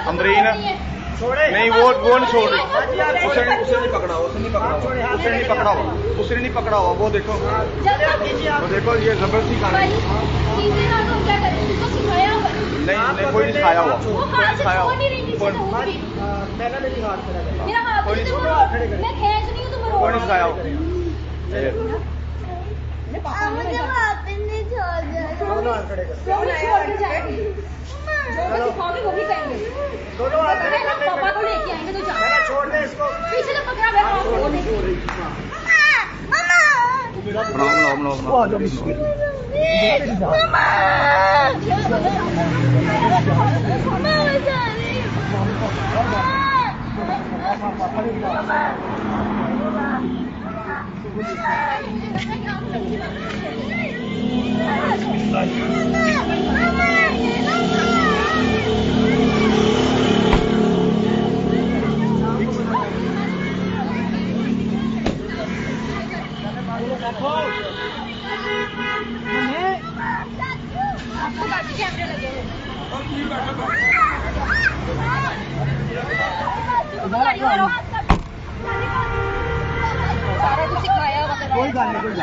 अमरीन नहीं वो नहीं छोड़ रही। उसे नहीं पकड़ा, उसने नहीं पकड़ा हुआ। वो देखो ये जबरदस्ती खाना नहीं कोई नहीं खाया हुआ। कोई नहीं खाया हुआ। वो भी कहेंगे पापा को लेके आएंगे तो छोड़ दे इसको पीछे से पकड़ा कैमरे लगे सारा कुछ सिखाया कोई गल नहीं